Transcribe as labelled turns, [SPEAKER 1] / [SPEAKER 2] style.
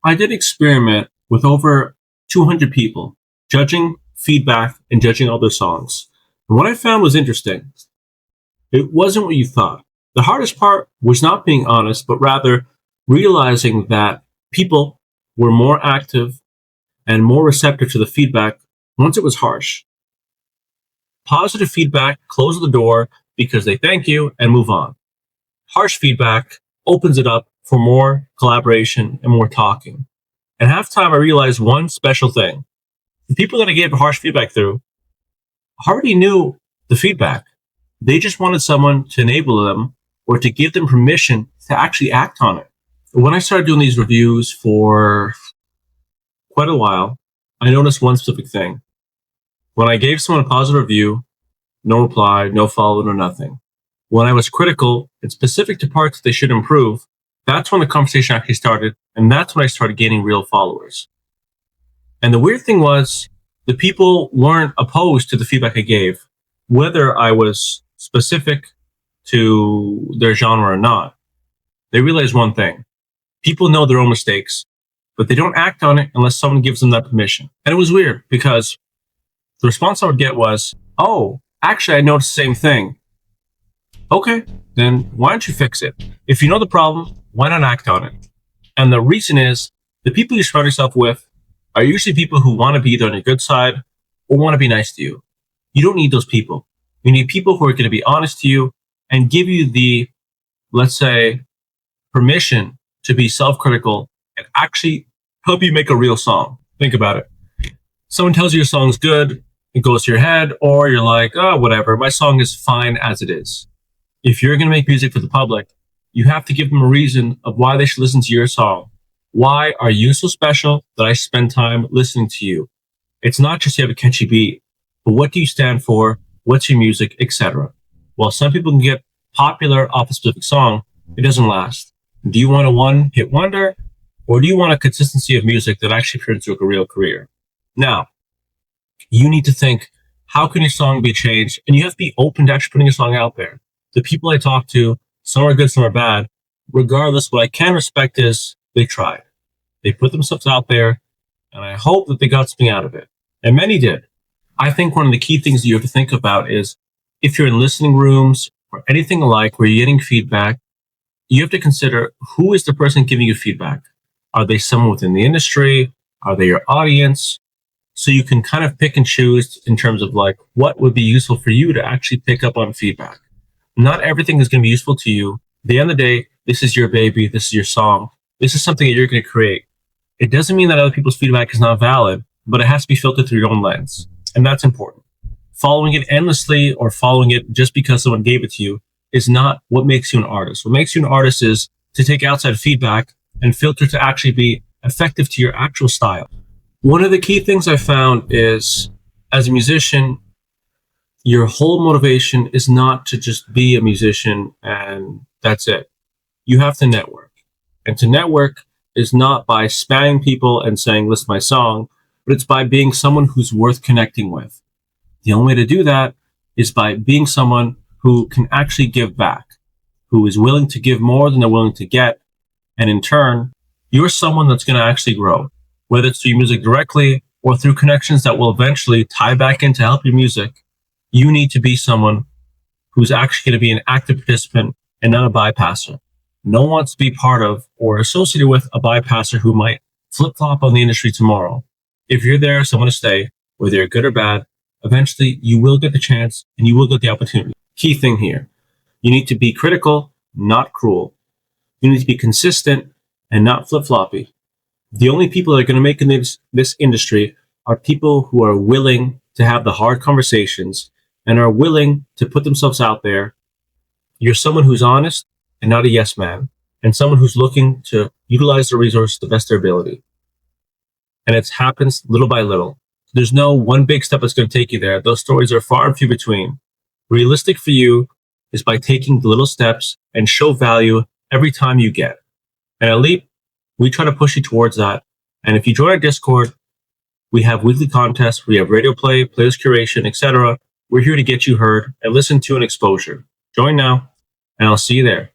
[SPEAKER 1] I did experiment with over 200 people, judging feedback and judging all their songs. And what I found was interesting. It wasn't what you thought. The hardest part was not being honest, but rather realizing that people were more active and more receptive to the feedback once it was harsh. Positive feedback closes the door because they thank you and move on. Harsh feedback opens it up for more collaboration and more talking. And half time, I realized one special thing. The people that I gave harsh feedback through already knew the feedback. They just wanted someone to enable them or to give them permission to actually act on it. When I started doing these reviews for quite a while, I noticed one specific thing. When I gave someone a positive review, no reply, no follow, no nothing. When I was critical and specific to parts that they should improve, that's when the conversation actually started, and that's when I started gaining real followers. And the weird thing was, the people weren't opposed to the feedback I gave, whether I was specific to their genre or not. They realized one thing. People know their own mistakes, but they don't act on it unless someone gives them that permission. And it was weird because the response I would get was, oh, actually, I noticed the same thing. Okay, then why don't you fix it? If you know the problem, why not act on it? And the reason is the people you surround yourself with are usually people who want to be either on your good side or want to be nice to you. You don't need those people. You need people who are going to be honest to you and give you the, let's say, permission to be self-critical and actually help you make a real song. Think about it. Someone tells you your song's good, it goes to your head, or you're like, oh, whatever, my song is fine as it is. If you're going to make music for the public, you have to give them a reason of why they should listen to your song. Why are you so special that I spend time listening to you? It's not just you have a catchy beat, but what do you stand for? What's your music, etc. While some people can get popular off a specific song, it doesn't last. Do you want a one-hit wonder, or do you want a consistency of music that actually turns into a real career? Now, you need to think, how can your song be changed? And you have to be open to actually putting your song out there. The people I talk to, some are good, some are bad. Regardless, what I can respect is they tried. They put themselves out there, and I hope that they got something out of it. And many did. I think one of the key things that you have to think about is if you're in listening rooms or anything alike where you're getting feedback, you have to consider who is the person giving you feedback. Are they someone within the industry? Are they your audience? So you can kind of pick and choose in terms of like what would be useful for you to actually pick up on feedback. Not everything is going to be useful to you. At the end of the day, this is your baby. This is your song. This is something that you're going to create. It doesn't mean that other people's feedback is not valid, but it has to be filtered through your own lens. And that's important. Following it endlessly or following it just because someone gave it to you is not what makes you an artist. What makes you an artist is to take outside feedback and filter to actually be effective to your actual style. One of the key things I found is, as a musician, your whole motivation is not to just be a musician and that's it. You have to network. And to network is not by spamming people and saying, listen to my song, but it's by being someone who's worth connecting with. The only way to do that is by being someone who can actually give back, who is willing to give more than they're willing to get. And in turn, you're someone that's going to actually grow, whether it's through your music directly or through connections that will eventually tie back in to help your music. You need to be someone who's actually going to be an active participant and not a bypasser. No one wants to be part of or associated with a bypasser who might flip-flop on the industry tomorrow. If you're there, someone to stay, whether you're good or bad, eventually you will get the chance and you will get the opportunity. Key thing here, you need to be critical, not cruel. You need to be consistent and not flip-floppy. The only people that are going to make in this industry are people who are willing to have the hard conversations and are willing to put themselves out there. You're someone who's honest and not a yes man, and someone who's looking to utilize the resource to the best of their ability. And it happens little by little. There's no one big step that's going to take you there. Those stories are far and few between. Realistic for you is by taking the little steps and show value every time you get. And at Leep, we try to push you towards that. And if you join our Discord, we have weekly contests, we have radio play, playlist curation, etc. We're here to get you heard and listen to an exposure. Join now, and I'll see you there.